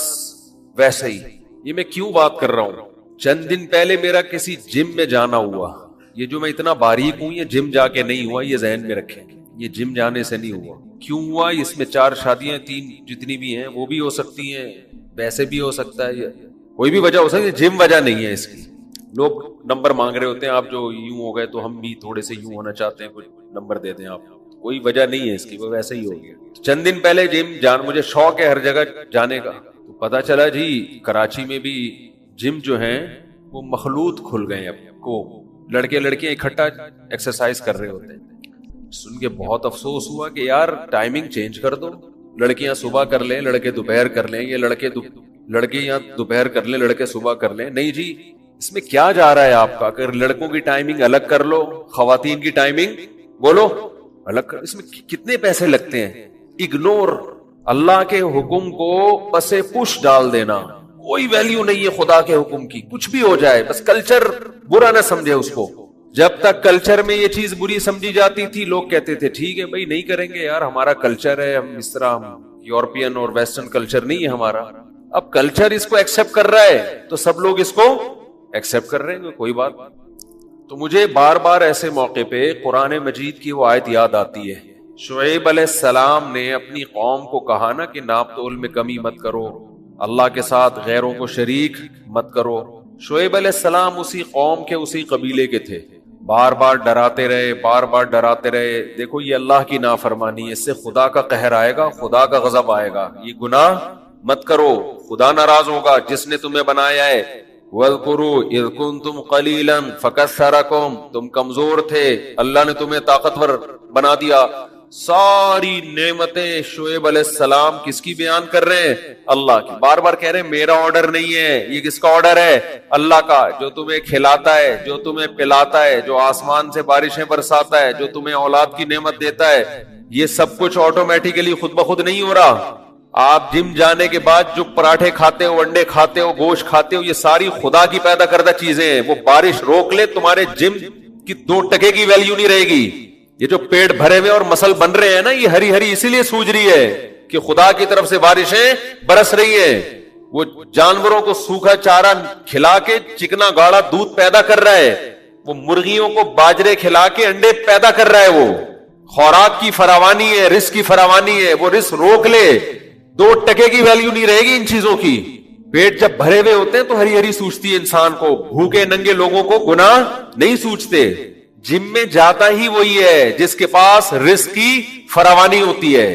ویسے ہی. یہ میں کیوں بات کر رہا ہوں؟ چند دن پہلے میرا کسی جم میں جانا ہوا. یہ جو میں اتنا باریک ہوں، یہ جم جا کے نہیں ہوا، یہ ذہن میں رکھیں، یہ جم جانے سے نہیں ہوا. کیوں ہوا؟ اس میں 4 شادیاں، 3 جتنی بھی ہیں وہ بھی ہو سکتی ہیں، ویسے بھی ہو سکتا ہے، کوئی بھی وجہ ہو سکتی ہے. جم وجہ نہیں ہے اس کی. لوگ نمبر مانگ رہے ہوتے ہیں، آپ جو یوں ہو گئے تو ہم بھی تھوڑے سے یوں ہونا چاہتے ہیں، کچھ نمبر دے دیں آپ. کوئی وجہ نہیں ہے اس کی، وہ ویسے ہی ہو گیا. چند دن پہلے جم مجھے شوق ہے ہر جگہ جانے کا، تو پتا چلا جی کراچی میں بھی جم جو ہیں وہ مخلوط کھل گئے ہیں. اب کو لڑکے لڑکیاں اکٹھا ایکسرسائز کر رہے ہوتے ہیں. سن کے بہت افسوس ہوا کہ یار ٹائمنگ چینج کر دو. لڑکیاں صبح کر لیں، لڑکے دوپہر کر لیں، یہ لڑکے یا دوپہر کر لیں، لڑکے صبح کر لیں. نہیں جی، اس میں کیا جا رہا ہے آپ کا؟ اگر لڑکوں کی ٹائمنگ الگ کر لو، خواتین کی ٹائمنگ بولو الگ کر، اس میں کتنے پیسے لگتے ہیں؟ اگنور، اللہ کے حکم کو پسے پش ڈال دینا. کوئی ویلیو نہیں ہے خدا کے حکم کی، کچھ بھی ہو جائے، بس کلچر برا نہ سمجھے اس کو. جب تک کلچر میں یہ چیز بری سمجھی جاتی تھی، لوگ کہتے تھے ٹھیک ہے بھائی نہیں کریں گے یار، ہمارا کلچر ہے، ہم اس طرح، ہم یورپین اور ویسٹرن کلچر نہیں ہے ہمارا. اب کلچر اس کو ایکسپٹ کر رہا ہے تو سب لوگ اس کو ایکسپٹ کر رہے ہیں، کوئی بات. تو مجھے بار بار ایسے موقع پہ قرآن مجید کی وہ آیت یاد آتی ہے. شعیب علیہ السلام نے اپنی قوم کو کہا نا کہ ناپ تول میں کمی مت کرو، اللہ کے ساتھ غیروں کو شریک مت کرو. شعیب علیہ السلام اسی قوم کے، اسی قبیلے کے تھے. بار بار ڈراتے رہے، بار بار ڈراتے رہے. دیکھو یہ اللہ کی نافرمانی ہے، اس سے خدا کا قہر آئے گا، خدا کا غضب آئے گا. یہ گناہ مت کرو، خدا ناراض ہوگا جس نے تمہیں بنایا ہے. وَاذْكُرُوا إِذْ كُنْتُمْ قَلِيلًا فَكَثَّرَكُمْ، تم کمزور تھے، اللہ نے تمہیں طاقتور بنا دیا. ساری نعمتیں شعیب علیہ السلام کس کی بیان کر رہے ہیں؟ اللہ کی. بار بار کہہ رہے ہیں میرا آرڈر نہیں ہے، یہ کس کا آرڈر ہے؟ اللہ کا، جو تمہیں کھلاتا ہے، جو تمہیں پلاتا ہے، جو آسمان سے بارشیں برساتا ہے، جو تمہیں اولاد کی نعمت دیتا ہے. یہ سب کچھ آٹومیٹیکلی خود بخود نہیں ہو رہا. آپ جم جانے کے بعد جو پراٹھے کھاتے ہو، انڈے کھاتے ہو، گوشت کھاتے ہو، یہ ساری خدا کی پیدا کردہ چیزیں ہیں. وہ بارش روک لے، تمہارے جم کی 2 ٹکے کی ویلیو نہیں رہے گی. یہ جو پیٹ بھرے ہوئے اور مسل بن رہے ہیں نا، یہ ہری ہری اسی لیے سوج رہی ہے کہ خدا کی طرف سے بارشیں برس رہی ہیں. وہ جانوروں کو سوکھا چارہ کھلا کے چکنا گاڑا دودھ پیدا کر رہا ہے، وہ مرغیوں کو باجرے کھلا کے انڈے پیدا کر رہا ہے. وہ خوراک کی فراوانی ہے، رزق کی فراوانی ہے. وہ رزق روک لے، 2 ٹکے کی ویلیو نہیں رہے گی ان چیزوں کی. پیٹ جب بھرے ہوئے ہوتے ہیں تو ہری ہری سوچتی ہے انسان کو. بھوکے ننگے لوگوں کو گناہ نہیں سوچتے. جم میں جاتا ہی وہی ہے جس کے پاس رزق کی فراوانی ہوتی ہے.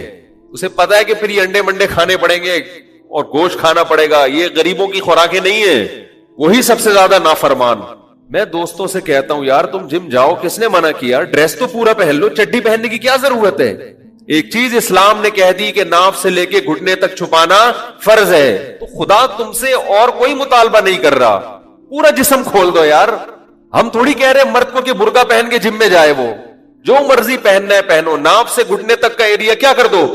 اسے پتا ہے کہ پھر یہ انڈے منڈے کھانے پڑیں گے اور گوشت کھانا پڑے گا، یہ غریبوں کی خوراکیں نہیں ہیں. وہی سب سے زیادہ نافرمان. میں دوستوں سے کہتا ہوں یار تم جم جاؤ، کس نے منع کیا؟ ڈریس تو پورا پہن لو، چڈی پہننے کی کیا ضرورت ہے؟ ایک چیز اسلام نے کہہ دی کہ ناف سے لے کے گھٹنے تک چھپانا فرض ہے، تو خدا تم سے اور کوئی مطالبہ نہیں کر رہا. پورا جسم کھول دو یار. ہم تھوڑی کہہ رہے مرد کو کہ برقع پہن کے جم میں جائے، وہ جو مرضی پہننا ہے پہنو. ناف سے گھٹنے تک کا ایریا کیا کر دو؟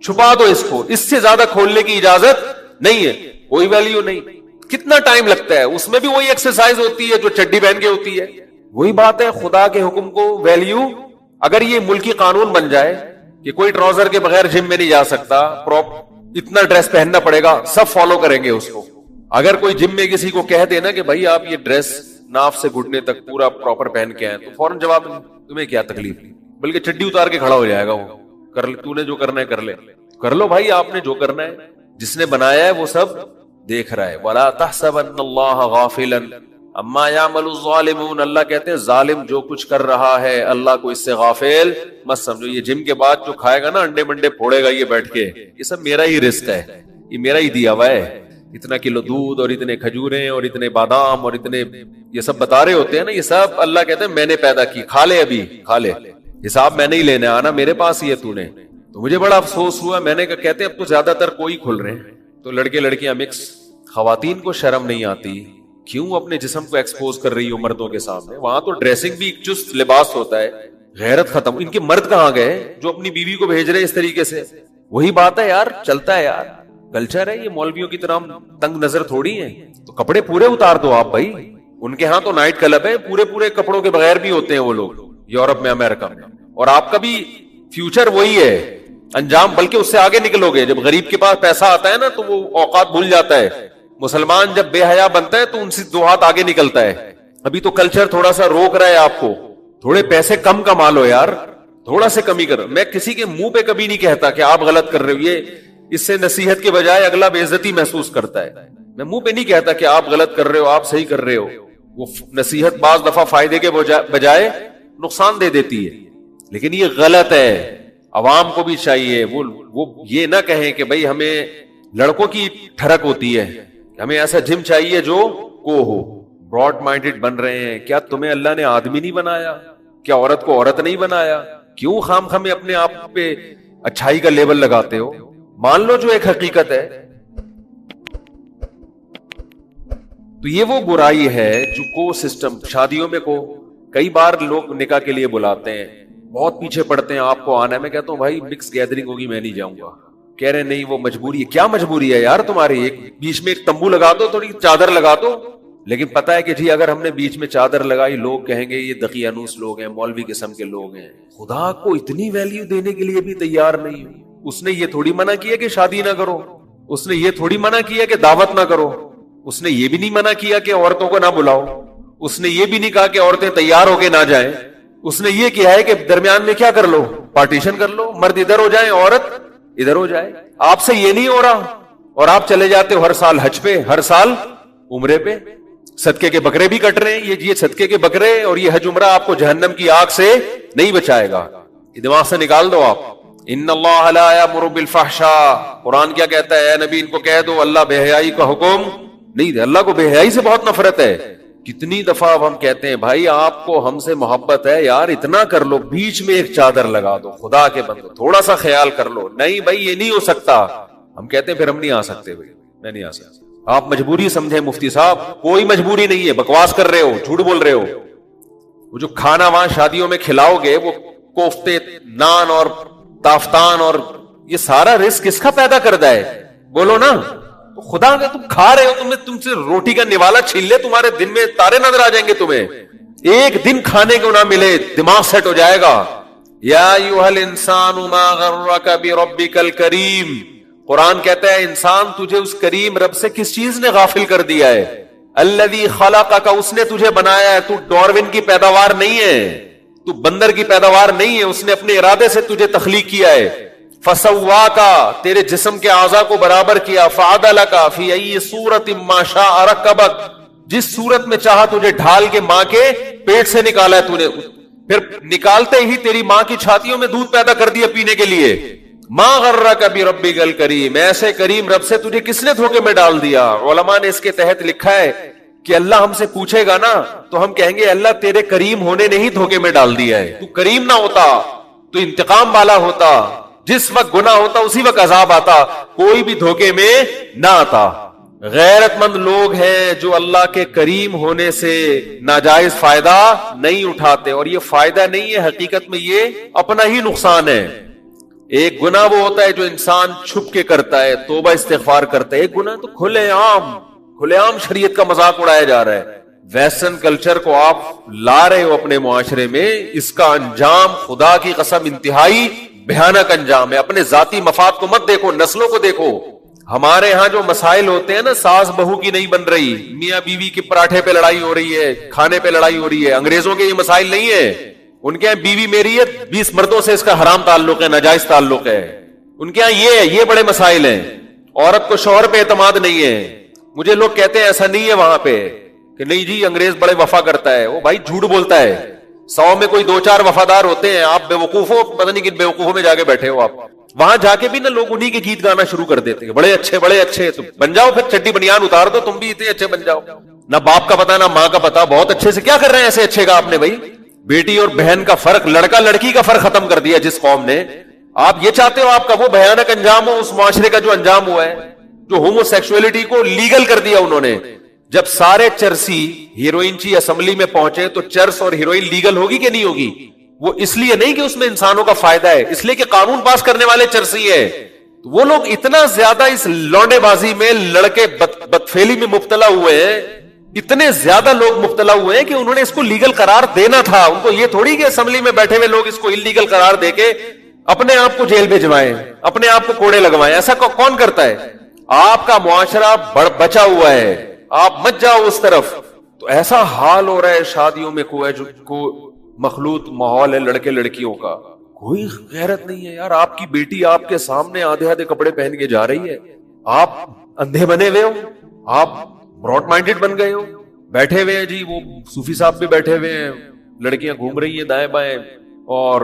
چھپا دو اس کو. اس سے زیادہ کھولنے کی اجازت نہیں ہے. کوئی ویلیو نہیں. کتنا ٹائم لگتا ہے؟ اس میں بھی وہی ایکسرسائز ہوتی ہے جو چڈی پہن کے ہوتی ہے. وہی بات ہے، خدا کے حکم کو ویلیو اگر یہ ملکی قانون بن جائے کہ کوئی ٹراؤزر کے بغیر جم میں نہیں جا سکتا, اتنا ڈریس پہننا پڑے گا, سب فالو کریں گے اس کو. اگر کوئی جم میں کسی کو کہہ دینا کہ بھائی آپ یہ ڈریس ناف سے گھٹنے تک پورا پراپر پہن کے آئے, تو فوراً جواب تمہیں کیا تکلیف, بلکہ چڈی اتار کے کھڑا ہو جائے گا, وہ کر لے, تو نے جو کرنا ہے کر لے, کر لو بھائی, آپ نے جو کرنا ہے, جس نے بنایا ہے وہ سب دیکھ رہا ہے. وَلَا تَحْسَبَنَّ اللَّهَ غَافِلًا عَمَّا يَعْمَلُ الظَّالِمُونَ, اللہ کہتے ہیں ظالم جو کچھ کر رہا ہے اللہ کو اس سے غافل مت سمجھو. یہ جم کے بعد جو کھائے گا نا, انڈے منڈے پھوڑے گا یہ بیٹھ کے, یہ سب میرا ہی رزق ہے, یہ میرا ہی دیا ہوا ہے. اتنا کلو دودھ اور اتنے کھجوریں اور اتنے بادام اور اتنے یہ سب بتا رہے ہوتے ہیں نا, یہ سب اللہ کہتے ہیں میں نے پیدا کی, کھا لے ابھی کھا لے, حساب میں نہیں لینے آنا, میرے پاس ہی ہے تو نے. تو مجھے بڑا افسوس ہوا, میں نے کہا کہتے ہیں اب تو زیادہ تر کوئی کھل رہے ہیں, تو لڑکے لڑکیاں مکس. خواتین کو شرم نہیں آتی, کیوں اپنے جسم کو ایکسپوز کر رہی ہو مردوں کے سامنے؟ وہاں تو ڈریسنگ بھی ایک چست لباس ہوتا ہے, غیرت ختم. ان کے مرد کہاں گئے جو اپنی بیوی کو بھیج رہے ہیں اس طریقے سے؟ وہی بات ہے یار, چلتا ہے یار, کلچر ہے یہ, مولویوں کی طرح تنگ نظر تھوڑی ہے. تو کپڑے پورے اتار دو آپ بھائی, ان کے ہاں تو نائٹ کلب ہے, پورے پورے کپڑوں کے بغیر بھی ہوتے ہیں وہ لوگ یورپ میں, امریکہ میں. اور آپ کا بھی فیوچر وہی ہے, انجام بلکہ اس سے آگے نکلو گے. جب غریب کے پاس پیسہ آتا ہے نا تو وہ اوقات بھول جاتا ہے, مسلمان جب بے حیا بنتا ہے تو ان سے 2 ہاتھ آگے نکلتا ہے. ابھی تو کلچر تھوڑا سا روک رہا ہے آپ کو, تھوڑے پیسے کم کما لو یار, تھوڑا سے کمی کرو. میں کسی کے منہ پہ کبھی نہیں کہتا کہ آپ غلط کر رہے ہو, یہ اس سے نصیحت کے بجائے اگلا بے عزتی محسوس کرتا ہے. میں منہ پہ نہیں کہتا کہ آپ غلط کر رہے ہو, آپ صحیح کر رہے ہو. وہ نصیحت بعض دفعہ فائدے کے بجائے نقصان دے دیتی ہے, لیکن یہ غلط ہے. عوام کو بھی چاہیے وہ یہ نہ کہیں کہ بھئی ہمیں لڑکوں کی ٹھڑک ہوتی ہے, ہمیں ایسا جم چاہیے جو کو ہو. براڈ مائنڈڈ بن رہے ہیں. کیا تمہیں اللہ نے آدمی نہیں بنایا؟ کیا عورت کو عورت نہیں بنایا؟ کیوں خام خامے اپنے آپ پہ اچھائی کا لیبل لگاتے ہو؟ مان لو جو ایک حقیقت ہے. تو یہ وہ برائی ہے جو کو سسٹم شادیوں میں کو کئی بار لوگ نکاح کے لیے بلاتے ہیں, بہت پیچھے پڑتے ہیں آپ کو آنا ہے. میں کہتا ہوں بھائی مکس گیدرنگ ہوگی میں نہیں جاؤں گا. کہہ رہے نہیں وہ مجبوری ہے. کیا مجبوری ہے یار تمہاری؟ ایک بیچ میں ایک تمبو لگا دو, تھوڑی چادر لگا دو. لیکن پتا ہے کہ جی اگر ہم نے بیچ میں چادر لگائی, لوگ کہیں گے یہ دقیانوس لوگ ہیں, مولوی قسم کے لوگ ہیں. خدا کو اتنی ویلیو دینے کے لیے بھی تیار نہیں. اس نے یہ تھوڑی منع کیا کہ شادی نہ کرو, اس نے یہ تھوڑی منع کیا کہ دعوت نہ کرو, اس نے یہ بھی نہیں منع کیا کہ عورتوں کو نہ بلاؤ, اس نے یہ بھی نہیں کہا کہ عورتیں تیار ہو کے نہ جائیں. اس نے یہ کیا ہے کہ درمیان میں کیا کر لو, پارٹیشن کر لو, مرد ادھر ہو جائیں عورت ادھر ہو جائے. آپ سے یہ نہیں ہو رہا اور آپ چلے جاتے ہو ہر سال حج پہ, ہر سال عمرے پہ. صدقے کے بکرے بھی کٹ رہے ہیں. یہ صدقے کے بکرے اور یہ حج عمرہ آپ کو جہنم کی آگ سے نہیں بچائے گا. دماغ سے نکال دو آپ. ان اللہ لا یامر بالفحشاء, قرآن کیا کہتا ہے؟ اے نبی ان کو کہہ دو اللہ بے حیائی کا حکم نہیں دے. اللہ کو بے حیائی سے بہت نفرت ہے. کتنی دفعہ اب ہم کہتے ہیں بھائی آپ کو ہم سے محبت ہے یار, اتنا کر لو, بیچ میں ایک چادر لگا دو, خدا کے بندو تھوڑا سا خیال کر لو. نہیں بھائی یہ نہیں ہو سکتا. ہم کہتے ہیں پھر ہم نہیں آ سکتے. بھائی میں نہیں آ سکتا. آپ مجبوری سمجھیں مفتی صاحب, کوئی مجبوری نہیں ہے. بکواس کر رہے ہو, جھوٹ بول رہے ہو. وہ جو کھانا وہاں شادیوں میں کھلاؤ گے, وہ کوفتے, نان اور تافتان اور یہ سارا رزق کس کا پیدا کردہ ہے؟ بولو نا. خدا کا تم کھا رہے ہو, تم سے روٹی کا نوالا چھین لے, تمہارے دن میں تارے نظر آ جائیں گے. تمہیں ایک دن کھانے کو نہ ملے, دماغ سیٹ ہو جائے گا. یا ایھا الانسان ما غرک بربک الکریم, قرآن کہتا ہے انسان تجھے اس کریم رب سے کس چیز نے غافل کر دیا ہے؟ الذی خلقک, اس نے تجھے بنایا ہے. تو ڈارون کی پیداوار نہیں ہے, تو بندر کی پیداوار نہیں ہے, اس نے اپنے ارادے سے تجھے تخلیق کیا ہے. فسواکا, تیرے جسم کے اعضاء کو برابر کیا. فعدلکا فی ای صورت ما شاء رکبک, جس صورت میں چاہا تجھے ڈھال کے ماں کے پیٹ سے نکالا ہے تو نے, پھر نکالتے ہی تیری ماں کی چھاتیوں میں دودھ پیدا کر دیا پینے کے لیے. ما غرک بربک الکریم, ایسے کریم رب سے تجھے کس نے دھوکے میں ڈال دیا؟ علماء نے اس کے تحت لکھا ہے کہ اللہ ہم سے پوچھے گا نا تو ہم کہیں گے اللہ تیرے کریم ہونے نے ہی دھوکے میں ڈال دیا ہے. تو کریم نہ ہوتا تو انتقام والا ہوتا, جس وقت گناہ ہوتا اسی وقت عذاب آتا, کوئی بھی دھوکے میں نہ آتا. غیرت مند لوگ ہیں جو اللہ کے کریم ہونے سے ناجائز فائدہ نہیں اٹھاتے, اور یہ فائدہ نہیں ہے, حقیقت میں یہ اپنا ہی نقصان ہے. ایک گناہ وہ ہوتا ہے جو انسان چھپ کے کرتا ہے, توبہ استغفار کرتا ہے. ایک گناہ تو کھلے عام شریعت کا مذاق اڑایا جا رہا ہے. ویسٹرن کلچر کو آپ لا رہے ہو اپنے معاشرے میں, اس کا انجام خدا کی قسم انتہائی بھیانک انجام ہے. اپنے ذاتی مفاد کو مت دیکھو, نسلوں کو دیکھو. ہمارے ہاں جو مسائل ہوتے ہیں نا, ساس بہو کی نہیں بن رہی, میاں بیوی کے پراٹھے پہ لڑائی ہو رہی ہے, کھانے پہ لڑائی ہو رہی ہے. انگریزوں کے یہ مسائل نہیں ہے. ان کے یہاں بیوی میری ہے, 20 مردوں سے اس کا حرام تعلق ہے, ناجائز تعلق ہے. ان کے یہاں یہ بڑے مسائل ہیں. عورت کو شوہر پہ اعتماد نہیں ہے. مجھے لوگ کہتے ہیں ایسا نہیں ہے وہاں پہ, کہ نہیں جی انگریز بڑے وفا کرتا ہے. وہ بھائی جھوٹ بولتا ہے. 100 میں کوئی 2-4 وفادار ہوتے ہیں. آپ بے وقوف ہو, پتہ نہیں کن بے وقوفوں میں جا کے بیٹھے ہو آپ. وہاں جا کے بھی نا لوگ انہی کے گیت گانا شروع کر دیتے ہیں, بڑے اچھے تو بن جاؤ, پھر چڈی بنیان اتار دو, تم بھی اتنے اچھے بن جاؤ. نہ باپ کا پتا نہ ماں کا پتا, بہت اچھے سے کیا کر رہے ہیں ایسے اچھے کا آپ نے بھائی. بیٹی اور بہن کا فرق, لڑکا لڑکی کا فرق ختم کر دیا جس قوم نے. آپ یہ چاہتے ہو آپ کا وہ بھیانک انجام ہو اس معاشرے کا جو انجام ہوا ہے, جو ہومو سیکسولیٹی کو لیگل کر دیا انہوں نے. جب سارے چرسی ہیروئن کی اسمبلی میں پہنچے تو چرس اور ہیروئن لیگل ہوگی کہ نہیں ہوگی؟ وہ اس لیے نہیں کہ اس میں انسانوں کا فائدہ ہے, اس لیے کہ قانون پاس کرنے والے چرسی ہے. وہ لوگ اتنا زیادہ اس لونڈے بازی میں, لڑکے بدفعلی میں مبتلا ہوئے ہیں, اتنے زیادہ لوگ مبتلا ہوئے ہیں کہ انہوں نے اس کو لیگل قرار دینا تھا. ان کو یہ تھوڑی کہ اسمبلی میں بیٹھے ہوئے لوگ اس کو انلیگل قرار دے کے اپنے آپ کو جیل بھجوائیں, اپنے آپ کو کوڑے لگوائیں. ایسا کون کرتا ہے؟ آپ کا معاشرہ بچا ہوا ہے, آپ مت جاؤ اس طرف. تو ایسا حال ہو رہا ہے شادیوں میں, کو مخلوط ماحول ہے لڑکے لڑکیوں کا. کوئی غیرت نہیں ہے یار. آپ کی بیٹی آپ کے سامنے آدھے آدھے کپڑے پہن کے جا رہی ہے, آپ اندھے بنے ہوئے ہو, آپ براڈ مائنڈڈ بن گئے ہو, بیٹھے ہوئے ہیں جی وہ صوفی صاحب بھی بیٹھے ہوئے ہیں, لڑکیاں گھوم رہی ہیں دائیں بائیں, اور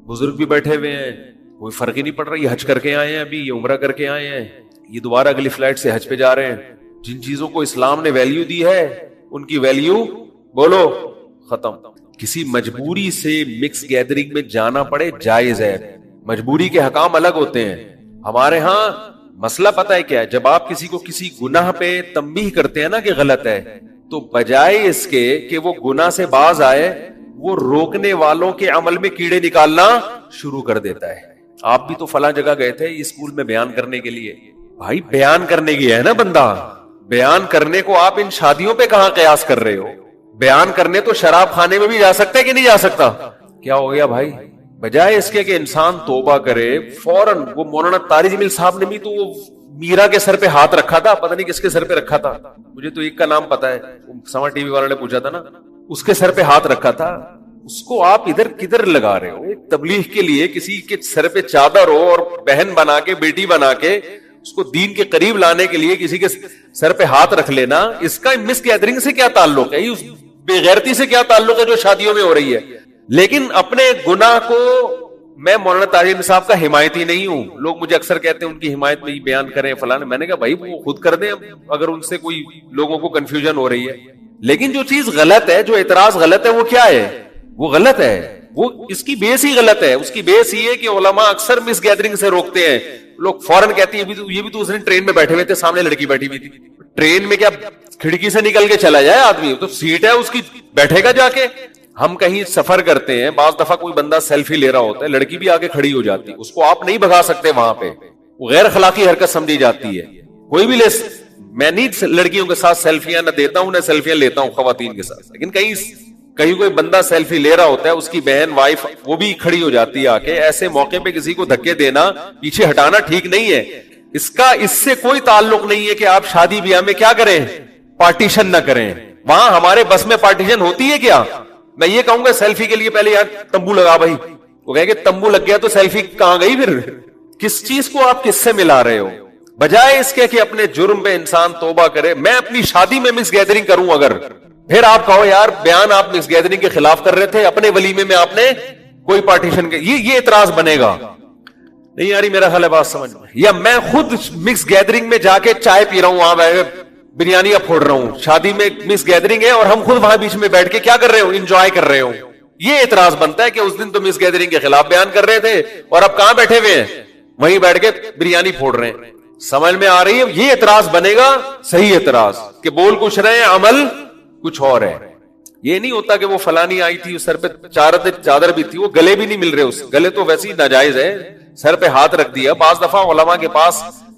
بزرگ بھی بیٹھے ہوئے ہیں. کوئی فرق ہی نہیں پڑ رہا. یہ حج کر کے آئے ہیں, ابھی یہ عمرہ کر کے آئے ہیں, یہ دوبارہ اگلی فلائٹ سے حج پہ جا رہے ہیں. جن چیزوں کو اسلام نے ویلیو دی ہے ان کی ویلیو بولو ختم. کسی مجبوری سے مکس گیدرنگ میں جانا پڑے جائز ہے. مجبوری کے حکام الگ ہوتے ہیں. ہمارے ہاں مسئلہ پتہ ہے کیا ہے, جب آپ کسی کو کسی گناہ پہ تنبیہ کرتے ہیں نا کہ غلط ہے, تو بجائے اس کے کہ وہ گناہ سے باز آئے, وہ روکنے والوں کے عمل میں کیڑے نکالنا شروع کر دیتا ہے. آپ بھی تو فلاں جگہ گئے تھے اسکول میں بیان کرنے کے لیے. بھائی بیان کرنے گیا ہے نا بندہ, بیان کرنے کو آپ ان شادیوں پہ کہاں قیاس کر رہے ہو؟ بیان کرنے تو شراب خانے میں بھی جا سکتا ہے کہ نہیں جا سکتا؟ کیا ہو گیا بھائی؟ بجائے اس کے کہ انسان توبہ کرے فوراً. وہ مولانا طارق جمیل صاحب نے بھی تو وہ میرا کے سر پہ ہاتھ رکھا تھا, پتہ نہیں کس کے سر پہ رکھا تھا, مجھے تو ایک کا نام پتا ہے, سما ٹی وی والے نے پوچھا تھا نا, اس کے سر پہ ہاتھ رکھا تھا. اس کو آپ ادھر کدھر لگا رہے ہو؟ ایک تبلیغ کے لیے کسی کے سر پہ چادر ہو اور بہن بنا کے بیٹی بنا کے اس کو دین کے قریب لانے کے لیے کسی کے سر پہ ہاتھ رکھ لینا, اس کا مس گیدرنگ سے کیا تعلق ہے؟ اس بے غیرتی سے کیا تعلق ہے جو شادیوں میں ہو رہی ہے؟ لیکن اپنے گناہ کو, میں مولانا طارق صاحب کا حمایتی نہیں ہوں. لوگ مجھے اکثر کہتے ہیں ان کی حمایت میں ہی بیان کریں فلاں. میں نے کہا بھائی وہ خود کر دیں اگر ان سے کوئی لوگوں کو کنفیوژن ہو رہی ہے. لیکن جو چیز غلط ہے, جو اعتراض غلط ہے, وہ کیا ہے؟ وہ غلط ہے, وہ اس کی بیس ہی غلط ہے. اس کی بیس یہ ہے کہ علماء اکثر مس گیدرنگ سے روکتے ہیں. لوگ فوراً کہتے ہیں یہ بھی تو اس دن ٹرین میں بیٹھے ہوئے تھے, سامنے لڑکی بیٹھی ہوئی تھی. ٹرین میں کیا کھڑکی سے نکل کے چلا جائے آدمی؟ تو سیٹ ہے اس کی, بیٹھے گا جا کے. ہم کہیں سفر کرتے ہیں, بعض دفعہ کوئی بندہ سیلفی لے رہا ہوتا ہے, لڑکی بھی آگے کھڑی ہو جاتی ہے, اس کو آپ نہیں بھگا سکتے وہاں پہ, وہ غیر اخلاقی حرکت سمجھی جاتی ہے. کوئی بھی میں نہیں لڑکیوں کے ساتھ سیلفیاں نہ دیتا ہوں نہ سیلفیاں لیتا ہوں خواتین کے ساتھ, لیکن کہیں کوئی بندہ سیلفی لے رہا ہوتا ہے, اس کی بہن وائف وہ بھی کھڑی ہو جاتی ہے آ کے. ایسے موقع پہ کسی کو دھکے دینا, پیچھے ہٹانا ٹھیک نہیں ہے. اس سے کوئی تعلق نہیں ہے کہ آپ شادی بیاہ میں کیا کریں, پارٹیشن نہ کریں. وہاں ہمارے بس میں پارٹیشن ہوتی ہے کیا؟ میں یہ کہوں گا سیلفی کے لیے پہلے یار تمبو لگا بھائی. وہ کہیں گے تمبو لگ گیا تو سیلفی کہاں گئی؟ پھر کس چیز کو آپ کس سے ملا رہے ہو؟ بجائے اس کے کہ اپنے جرم پہ انسان توبہ کرے. میں اپنی شادی میں مکس گیدرنگ کروں اگر, پھر آپ کہو یار بیان آپ مکس گیدرنگ کے خلاف کر رہے تھے, اپنے ولیمے میں آپ نے کوئی پارٹیشن یہ اعتراض بنے گا. نہیں یاری میرا خیال ہے بات سمجھ میں. یا میں خود مکس گیدرنگ میں جا کے چائے پی رہا ہوں, وہاں بریانیاں پھوڑ رہا ہوں, شادی میں مکس گیدرنگ ہے اور ہم خود وہاں بیچ میں بیٹھ کے کیا کر رہے ہو, انجوائے کر رہے ہو. یہ اعتراض بنتا ہے کہ اس دن تو مکس گیدرنگ کے خلاف بیان کر رہے تھے اور اب کہاں بیٹھے ہوئے ہیں, وہیں بیٹھ کے بریانی پھوڑ رہے ہیں. سمجھ میں آ رہی ہے؟ یہ اعتراض بنے گا صحیح اعتراض, کہ بول کچھ رہے ہیں عمل کچھ اور ہے. یہ نہیں ہوتا کہ وہ فلانی آئی تھی سر پہ چادر بھی تھی, وہ گلے بھی نہیں مل رہے, اس گلے تو ویسے ہی ناجائز ہے, سر پہ ہاتھ رکھ دیا. بعض دفعہ علماء کے پاس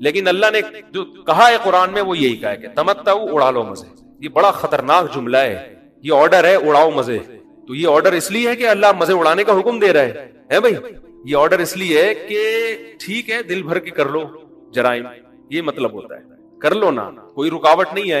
لیکن اللہ نے جو کہا ہے قرآن میں وہ یہی کہا ہے کہ تمتعوا، اڑا لو مزے. یہ بڑا خطرناک جملہ ہے. یہ آرڈر ہے اڑاؤ مزے. تو یہ آرڈر اس لیے ہے کہ اللہ مزے اڑانے کا حکم دے رہا ہے بھائی. یہ آرڈر اس لیے ہے کہ ٹھیک ہے دل بھر کے کر لو جرائم، یہ مطلب ہوتا ہے. کر لو نا، کوئی رکاوٹ نہیں آئے گی.